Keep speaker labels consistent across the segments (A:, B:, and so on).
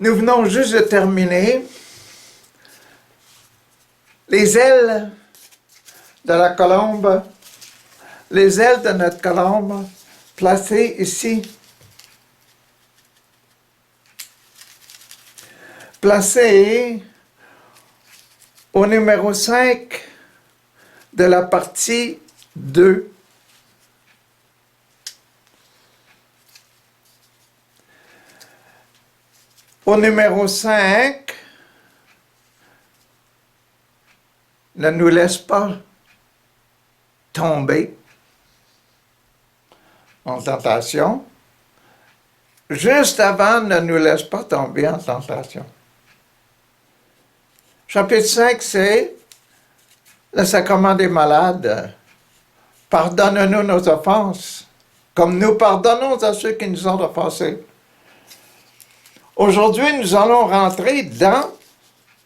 A: Nous venons juste de terminer les ailes de la colombe, les ailes de notre colombe placées ici. Placées au numéro 5 de la partie 2. Au numéro 5, ne nous laisse pas tomber en tentation. Juste avant, ne nous laisse pas tomber en tentation. Chapitre 5, c'est le sacrement des malades. Pardonne-nous nos offenses, comme nous pardonnons à ceux qui nous ont offensés. Aujourd'hui, nous allons rentrer dans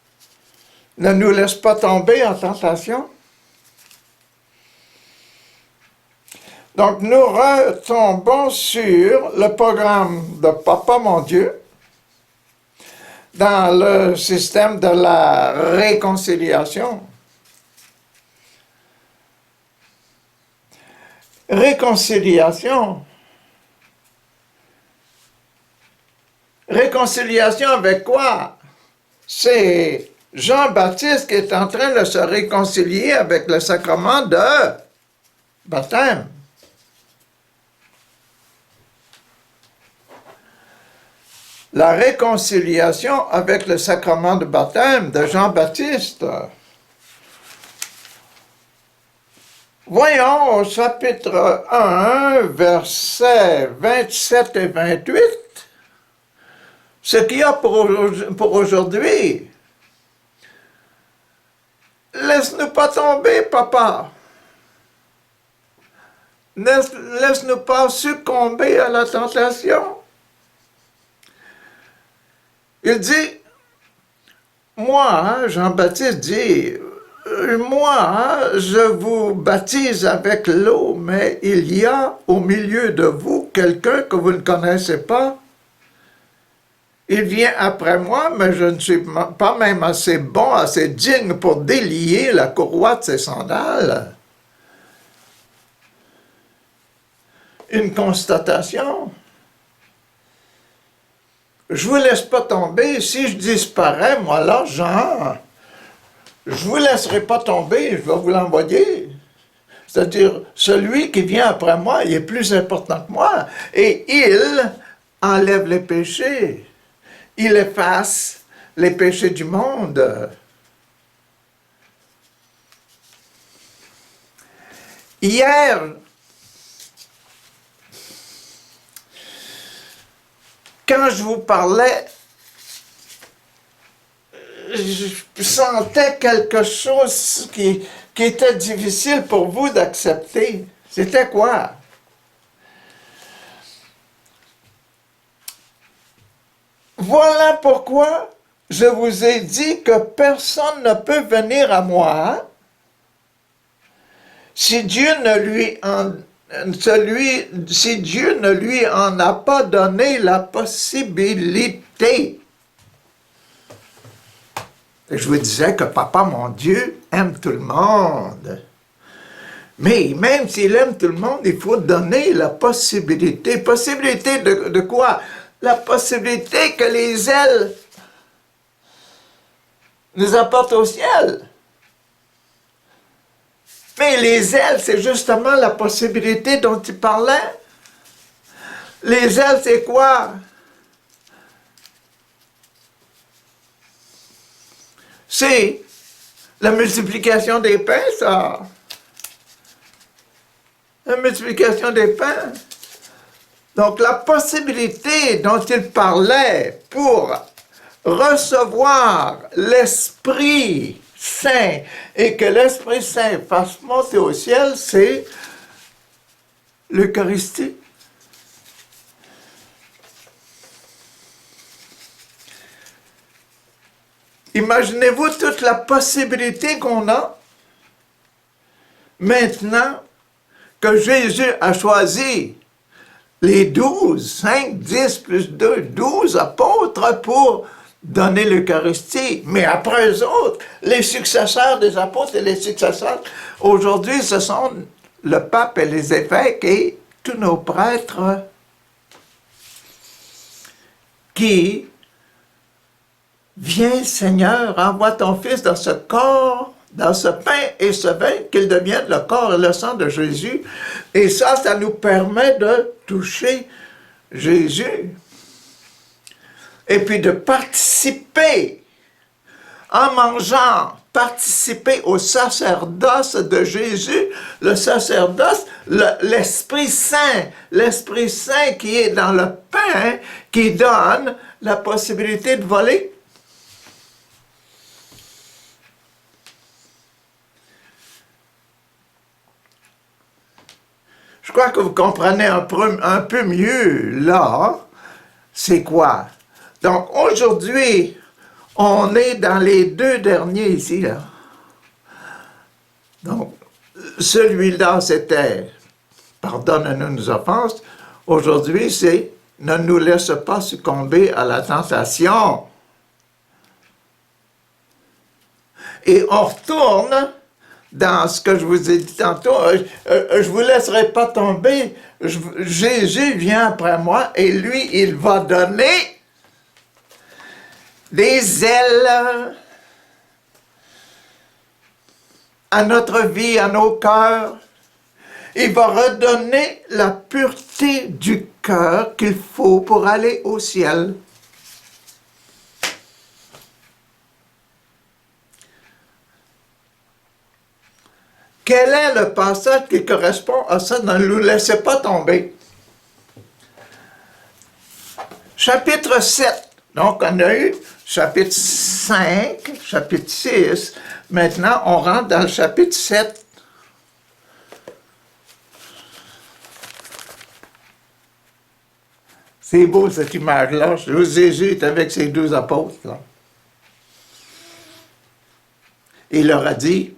A: « Ne nous laisse pas tomber en tentation ». Donc, nous retombons sur le programme de Papa mon Dieu dans le système de la réconciliation. Réconciliation. Réconciliation avec quoi? C'est Jean-Baptiste qui est en train de se réconcilier avec le sacrement de baptême. La réconciliation avec le sacrement de baptême de Jean-Baptiste. Voyons au chapitre 1, versets 27 et 28, ce qu'il y a pour aujourd'hui. Laisse-nous pas tomber, papa. Laisse-nous pas succomber à la tentation. Il dit, moi, Jean-Baptiste dit, moi, je vous baptise avec l'eau, mais il y a au milieu de vous quelqu'un que vous ne connaissez pas. Il vient après moi, mais je ne suis pas même assez bon, assez digne pour délier la courroie de ses sandales. Une constatation. Je ne vous laisse pas tomber. Si je disparais, moi là, Jean, je ne vous laisserai pas tomber, je vais vous l'envoyer. C'est-à-dire, celui qui vient après moi, il est plus important que moi. Et il enlève les péchés. Il efface les péchés du monde. Hier, quand je vous parlais, je sentais quelque chose qui était difficile pour vous d'accepter. C'était quoi? Voilà pourquoi je vous ai dit que personne ne peut venir à moi si Dieu ne lui en a pas donné la possibilité. Et je vous disais que Papa, mon Dieu, aime tout le monde. Mais même s'il aime tout le monde, il faut donner la possibilité. Possibilité de quoi? La possibilité que les ailes nous apportent au ciel. Mais les ailes, c'est justement la possibilité dont il parlait. Les ailes, c'est quoi? C'est la multiplication des pains, ça. La multiplication des pains. Donc, la possibilité dont il parlait pour recevoir l'Esprit Saint et que l'Esprit Saint fasse monter au ciel, c'est l'Eucharistie. Imaginez-vous toute la possibilité qu'on a maintenant que Jésus a choisi les 12, 5, 10 plus 2, 12 apôtres pour donner l'Eucharistie. Mais après eux autres, les successeurs des apôtres et les successeurs, aujourd'hui, ce sont le pape et les évêques et tous nos prêtres qui viens, Seigneur, envoie ton Fils dans ce corps, dans ce pain et ce vin, qu'il devienne le corps et le sang de Jésus. Et ça nous permet de toucher Jésus. Et puis de participer, en mangeant, participer au sacerdoce de Jésus, le sacerdoce, l'Esprit Saint qui est dans le pain, qui donne la possibilité de voler. Je crois que vous comprenez un peu mieux, là, c'est quoi? Donc, aujourd'hui, on est dans les deux derniers ici, là. Donc, celui-là, c'était « Pardonne-nous nos offenses ». Aujourd'hui, c'est « Ne nous laisse pas succomber à la tentation ». Et on retourne dans ce que je vous ai dit tantôt, je vous laisserai pas tomber, Jésus vient après moi et lui, il va donner des ailes à notre vie, à nos cœurs. Il va redonner la pureté du cœur qu'il faut pour aller au ciel. Quel est le passage qui correspond à ça? Ne nous laissez pas tomber. Chapitre 7. Donc, on a eu chapitre 5, chapitre 6. Maintenant, on rentre dans le chapitre 7. C'est beau, cette image-là. Jésus est avec ses 12 apôtres. Là. Il leur a dit,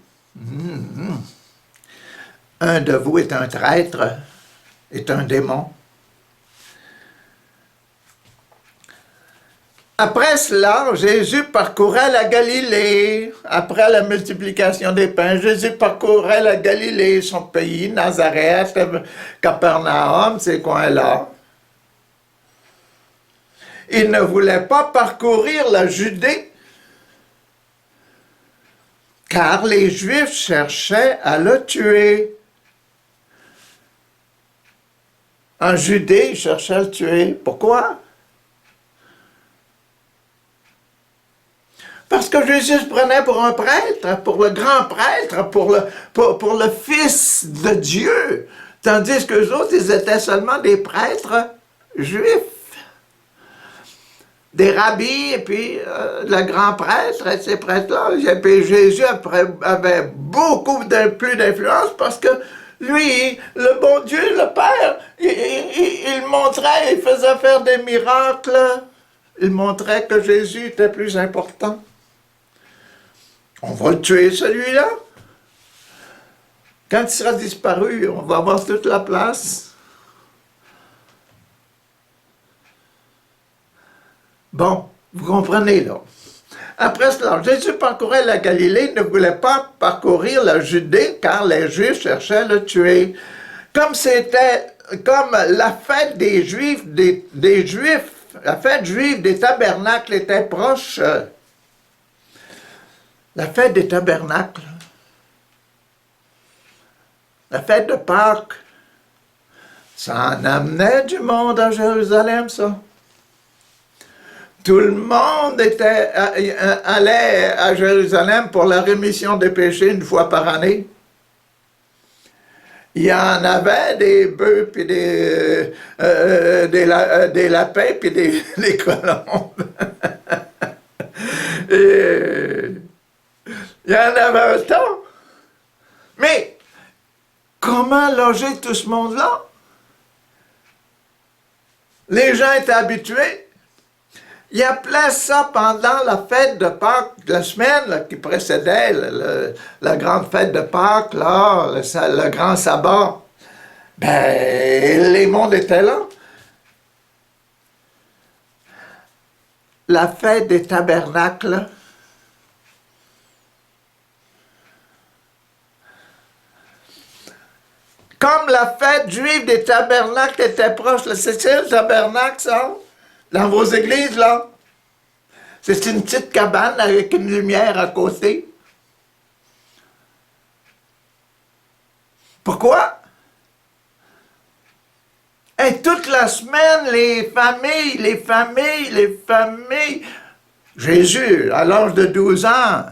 A: un de vous est un traître, est un démon. Après cela, Jésus parcourait la Galilée. Après la multiplication des pains, Jésus parcourait la Galilée, son pays, Nazareth, Capernaum, ces coins-là. Il ne voulait pas parcourir la Judée, car les Juifs cherchaient à le tuer. En Judée, ils cherchaient à le tuer. Pourquoi? Parce que Jésus se prenait pour un prêtre, pour le grand prêtre, pour le Fils de Dieu. Tandis qu'eux autres, ils étaient seulement des prêtres juifs. Des rabbis, et puis le grand prêtre, et ces prêtres-là. Et puis Jésus avait beaucoup plus d'influence parce que lui, le bon Dieu, le Père, il montrait, il faisait faire des miracles. Il montrait que Jésus était plus important. On va le tuer, celui-là. Quand il sera disparu, on va avoir toute la place. Bon, vous comprenez, là. Après cela, Jésus parcourait la Galilée, ne voulait pas parcourir la Judée, car les Juifs cherchaient à le tuer. Comme la fête des Juifs, la fête juive des tabernacles était proche. La fête des tabernacles, la fête de Pâques, ça en amenait du monde à Jérusalem, ça. Tout le monde allait à Jérusalem pour la rémission des péchés une fois par année. Il y en avait des bœufs, puis des lapins, puis des colombes. Et il y en avait un temps. Mais comment loger tout ce monde-là? Les gens étaient habitués. Il appelait ça pendant la fête de Pâques, la semaine là, qui précédait la grande fête de Pâques, là, le grand sabbat. Ben, les mondes étaient là. la fête des tabernacles, comme la fête juive des tabernacles était proche, c'est le tabernacle, ça? Dans vos églises, là? C'est une petite cabane avec une lumière à côté. Pourquoi? Et toute la semaine, les familles. Jésus, à l'âge de 12 ans,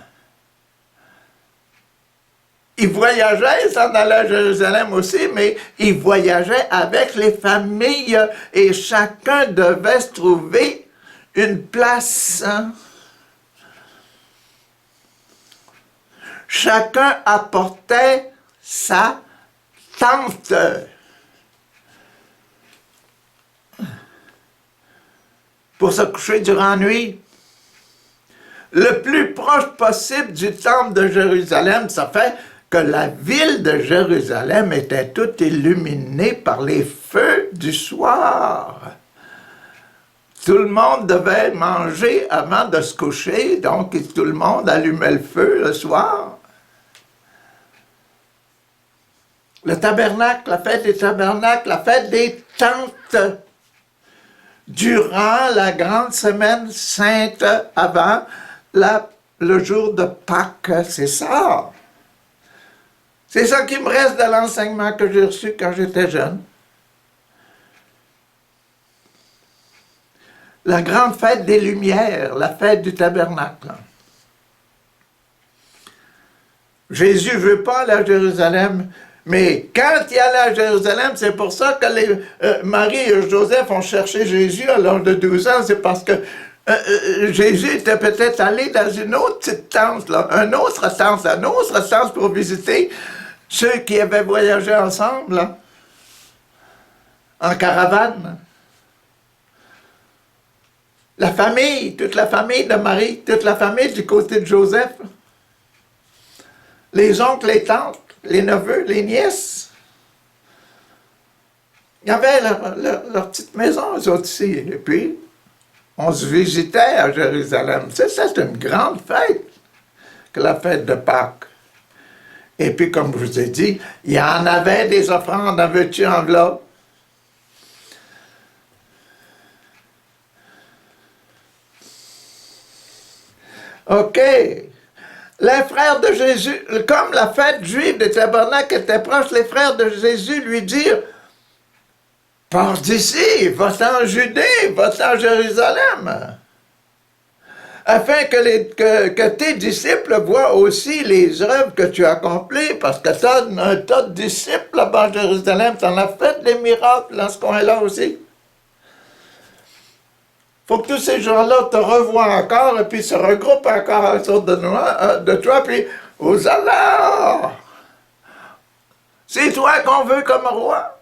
A: il voyageait, il s'en allait à Jérusalem aussi, mais il voyageait avec les familles et chacun devait se trouver une place. Chacun apportait sa tente. Pour se coucher durant la nuit. Le plus proche possible du temple de Jérusalem, ça fait que la ville de Jérusalem était toute illuminée par les feux du soir. Tout le monde devait manger avant de se coucher, donc tout le monde allumait le feu le soir. Le tabernacle, la fête des tabernacles, la fête des tentes, durant la grande semaine sainte avant le jour de Pâques, c'est ça. C'est ça qui me reste de l'enseignement que j'ai reçu quand j'étais jeune. La grande fête des Lumières, la fête du tabernacle. Jésus ne veut pas aller à Jérusalem, mais quand il allait à Jérusalem, c'est pour ça que Marie et Joseph ont cherché Jésus à l'âge de 12 ans, c'est parce que Jésus était peut-être allé dans une autre petite tente, là, un autre sens pour visiter ceux qui avaient voyagé ensemble, là, en caravane. La famille, toute la famille de Marie, toute la famille du côté de Joseph, les oncles, les tantes, les neveux, les nièces. Il y avait leur petite maison, eux autres ici. Et puis, on se visitait à Jérusalem. C'est une grande fête que la fête de Pâques. Et puis, comme je vous ai dit, il y en avait des offrandes en veux-tu, en v'là. OK. Les frères de Jésus, comme la fête juive des tabernacles était proche, les frères de Jésus lui dirent, « Pars d'ici, va-t'en en Judée, va-t'en en Jérusalem, afin que tes disciples voient aussi les œuvres que tu as accomplies, parce que tu as un tas de disciples là-bas en Jérusalem, tu en as fait des miracles dans ce coin-là aussi. Faut que tous ces gens-là te revoient encore et puis se regroupent encore autour de toi, puis Hosanna! C'est toi qu'on veut comme roi.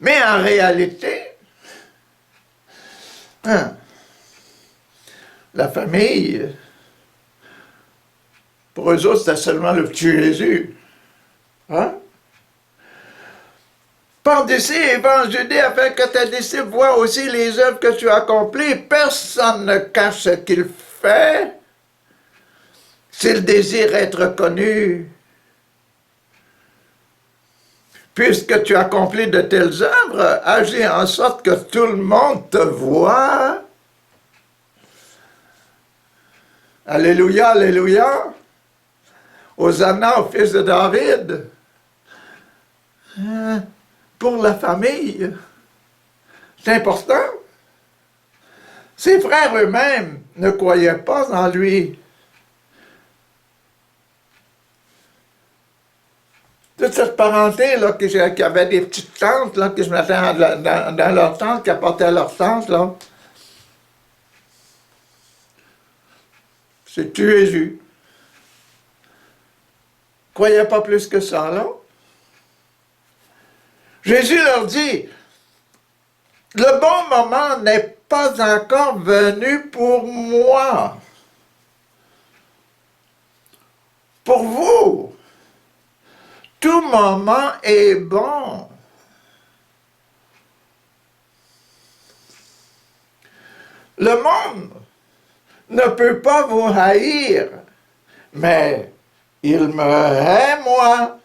A: Mais en réalité, la famille, pour eux autres, c'était seulement le petit Jésus. Hein? Pars d'ici et va en Judée afin que tes disciples voient aussi les œuvres que tu as accomplies. Personne ne cache ce qu'il fait s'il désire être connu. Puisque tu accomplis de telles œuvres, agis en sorte que tout le monde te voit. Alléluia, alléluia. Hosanna au fils de David. Pour la famille, c'est important. Ses frères eux-mêmes ne croyaient pas en lui. Toute cette parenté là, qui avait des petites tantes là, qui se mettaient dans leur tente, qui apportaient leur tente, là. C'est Jésus. Ils ne croyaient pas plus que ça, là. Jésus leur dit, le bon moment n'est pas encore venu pour moi. Pour vous, tout moment est bon. Le monde ne peut pas vous haïr, mais il me hait, moi,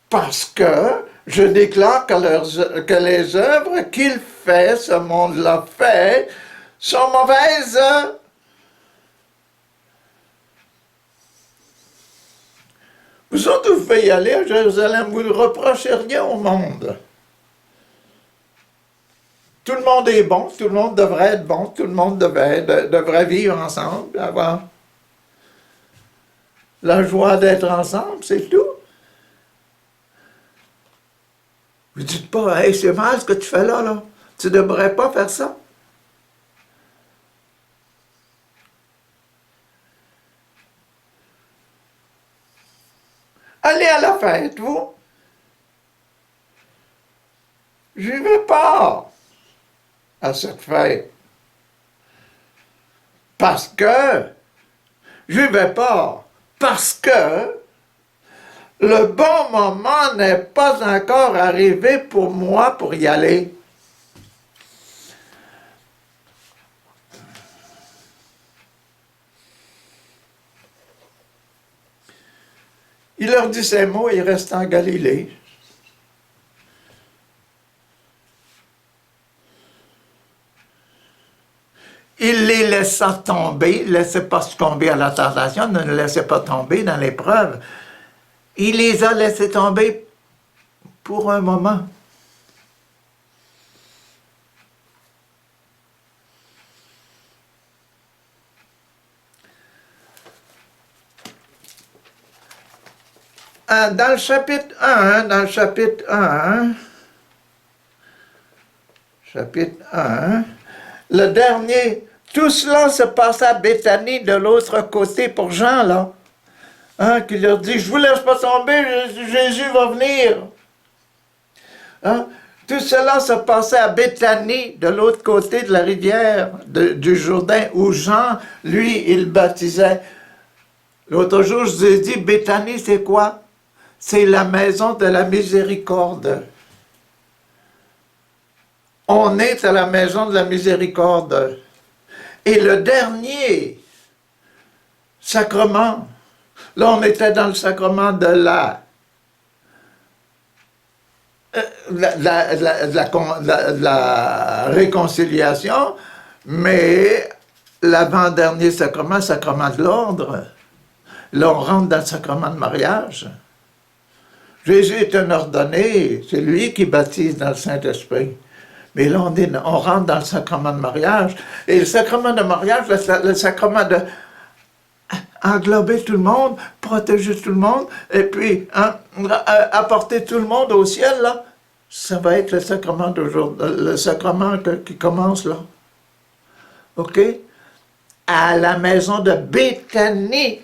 A: parce que je déclare que les œuvres qu'il fait, ce monde-là fait, sont mauvaises. Vous autres, vous pouvez y aller à Jérusalem, vous ne reprochez rien au monde. Tout le monde est bon, tout le monde devrait être bon, tout le monde devrait vivre ensemble, avoir la joie d'être ensemble, c'est tout. Vous ne dites pas, hey, c'est mal ce que tu fais là, là. Tu ne devrais pas faire ça. Allez à la fête, vous. Je ne vais pas à cette fête. Parce que, je ne vais pas. Parce que, le bon moment n'est pas encore arrivé pour moi pour y aller. Il leur dit ces mots et il reste en Galilée. Il les laissa tomber, ne laissait pas succomber à la tentation, ne les laissait pas tomber dans l'épreuve. Il les a laissés tomber pour un moment. Dans le chapitre 1, le dernier, tout cela se passait à Béthanie de l'autre côté pour Jean, là, qui leur dit, je vous laisse pas tomber, Jésus va venir. Tout cela se passait à Béthanie, de l'autre côté de la rivière du Jourdain, où Jean, lui, il baptisait. L'autre jour, je vous ai dit, Béthanie, c'est quoi? C'est la maison de la miséricorde. On est à la maison de la miséricorde. Et le dernier sacrement, là on était dans le sacrement de la réconciliation, mais l'avant-dernier sacrement, sacrement de l'ordre, là on rentre dans le sacrement de mariage. Jésus est un ordonné, c'est lui qui baptise dans le Saint-Esprit. Mais là, on rentre dans le sacrement de mariage. Et le sacrement de mariage, le sacrement de englober tout le monde, protéger tout le monde, et puis apporter tout le monde au ciel, là, ça va être le sacrement d'aujourd'hui, le sacrement qui commence là. OK? À la maison de Béthanie,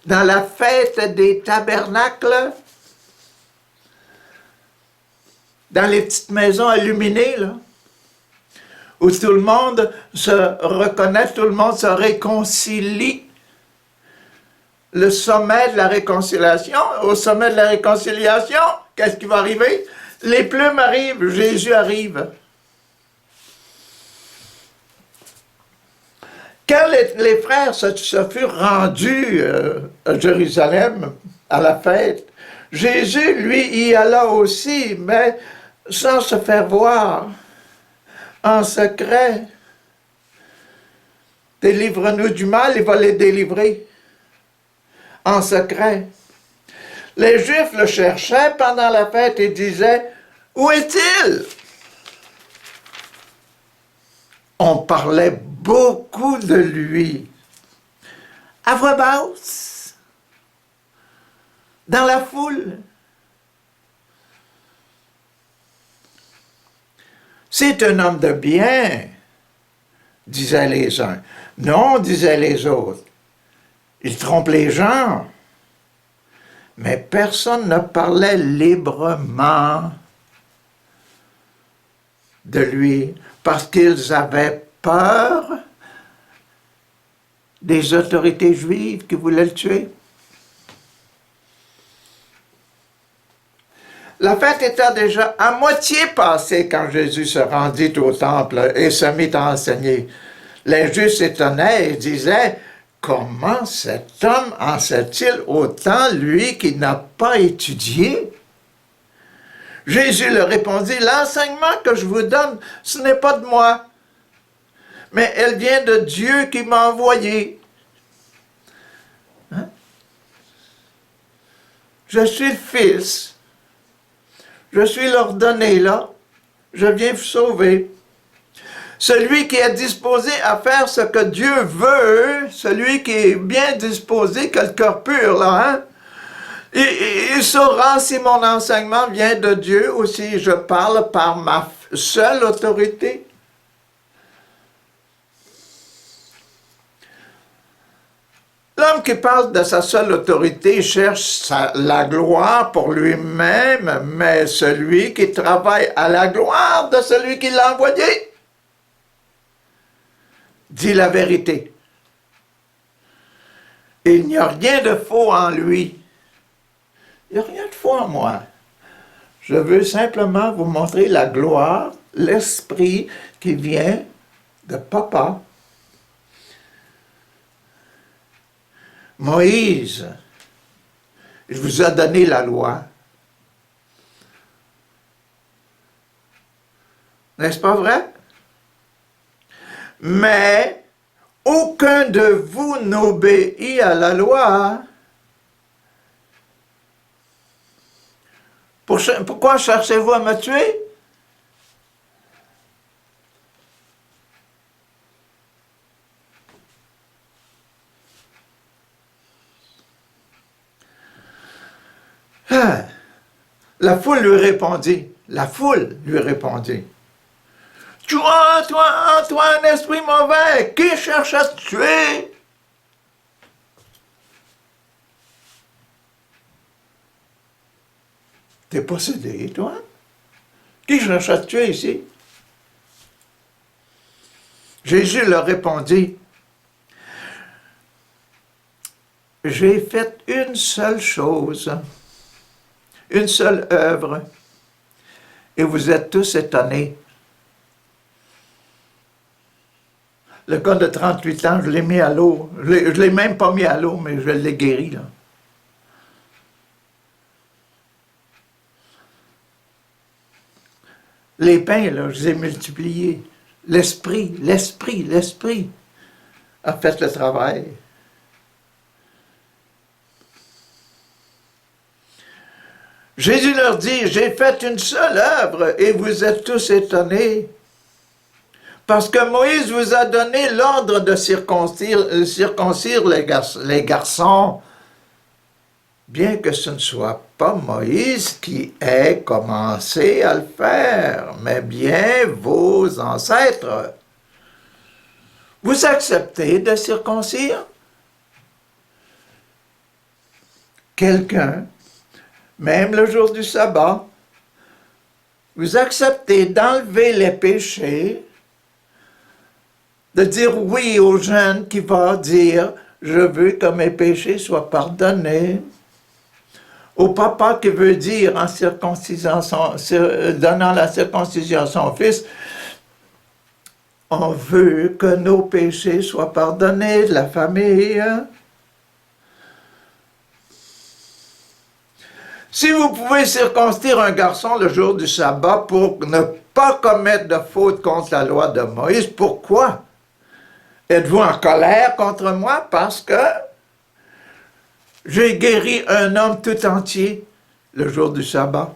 A: dans la fête des tabernacles, dans les petites maisons illuminées, là, où tout le monde se reconnaît, tout le monde se réconcilie. Le sommet de la réconciliation, au sommet de la réconciliation, qu'est-ce qui va arriver? Les plumes arrivent, Jésus arrive. Quand les frères se furent rendus à Jérusalem, à la fête, Jésus, lui, y alla aussi, mais sans se faire voir, en secret. Délivre-nous du mal, il va les délivrer. En secret. Les Juifs le cherchaient pendant la fête et disaient, « Où est-il? » On parlait beaucoup de lui, à voix basse, dans la foule. C'est un homme de bien, disaient les uns. Non, disaient les autres. Il trompe les gens. Mais personne ne parlait librement de lui parce qu'ils avaient peur des autorités juives qui voulaient le tuer. La fête était déjà à moitié passée quand Jésus se rendit au temple et se mit à enseigner. Les Juifs s'étonnaient et disaient, « Comment cet homme en sait-il autant, lui qui n'a pas étudié? » Jésus leur répondit, « L'enseignement que je vous donne, ce n'est pas de moi, mais elle vient de Dieu qui m'a envoyé. » Hein? Je suis le Fils. Je suis l'ordonné là. Je viens vous sauver. Celui qui est disposé à faire ce que Dieu veut, celui qui est bien disposé, qui a le cœur pur, là, hein? Il saura si mon enseignement vient de Dieu ou si je parle par ma seule autorité. L'homme qui parle de sa seule autorité cherche la gloire pour lui-même, mais celui qui travaille à la gloire de celui qui l'a envoyé dit la vérité. Il n'y a rien de faux en lui. Il n'y a rien de faux en moi. Je veux simplement vous montrer la gloire, l'esprit qui vient de Papa. Moïse, je vous ai donné la loi. N'est-ce pas vrai? Mais aucun de vous n'obéit à la loi. Pourquoi cherchez-vous à me tuer? Ah, la foule lui répondit. Toi, un esprit mauvais, qui cherche à te tuer? T'es possédé, toi? Qui cherche à te tuer ici? Jésus leur répondit, j'ai fait une seule chose, une seule œuvre, et vous êtes tous étonnés. Le gars de 38 ans, je l'ai mis à l'eau. Je ne l'ai même pas mis à l'eau, mais je l'ai guéri, là. Les pains, là, je les ai multipliés. L'esprit a fait le travail. Jésus leur dit, j'ai fait une seule œuvre et vous êtes tous étonnés. Parce que Moïse vous a donné l'ordre de circoncire les garçons, bien que ce ne soit pas Moïse qui ait commencé à le faire, mais bien vos ancêtres. Vous acceptez de circoncire quelqu'un, même le jour du sabbat. Vous acceptez d'enlever les péchés, de dire oui au jeune qui va dire « Je veux que mes péchés soient pardonnés ». Au papa qui veut dire en donnant la circoncision à son fils « On veut que nos péchés soient pardonnés de la famille ». Si vous pouvez circoncire un garçon le jour du sabbat pour ne pas commettre de faute contre la loi de Moïse, pourquoi? Êtes-vous en colère contre moi parce que j'ai guéri un homme tout entier le jour du sabbat?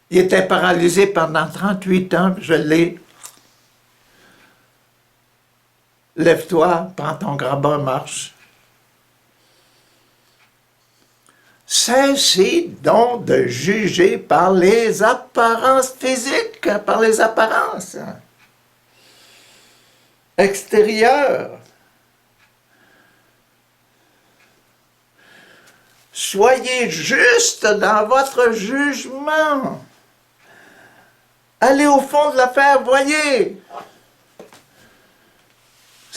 A: Il était paralysé pendant 38 ans, je l'ai. Lève-toi, prends ton grabat, marche. Cessez donc de juger par les apparences physiques, par les apparences extérieures. Soyez juste dans votre jugement. Allez au fond de l'affaire, voyez.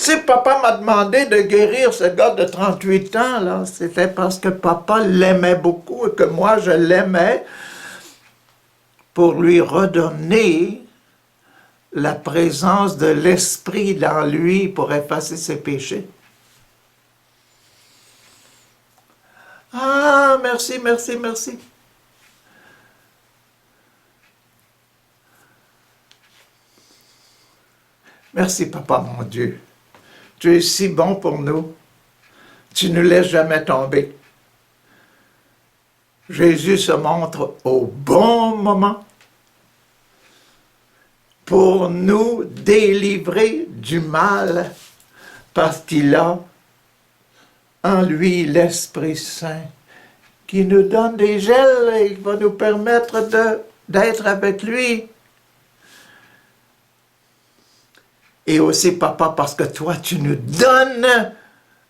A: Si papa m'a demandé de guérir ce gars de 38 ans, là, c'était parce que papa l'aimait beaucoup et que moi je l'aimais pour lui redonner la présence de l'esprit dans lui pour effacer ses péchés. Ah, merci, merci, merci. Merci, papa, mon Dieu. Tu es si bon pour nous. Tu ne nous laisses jamais tomber. Jésus se montre au bon moment pour nous délivrer du mal parce qu'il a en lui l'Esprit Saint qui nous donne des ailes et qui va nous permettre d'être avec lui. Et aussi, papa, parce que toi, tu nous donnes,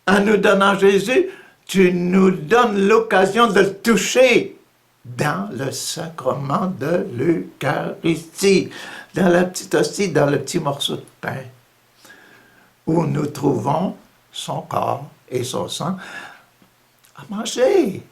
A: en nous donnant Jésus, tu nous donnes l'occasion de le toucher dans le sacrement de l'Eucharistie, dans la petite hostie, dans le petit morceau de pain, où nous trouvons son corps et son sang à manger.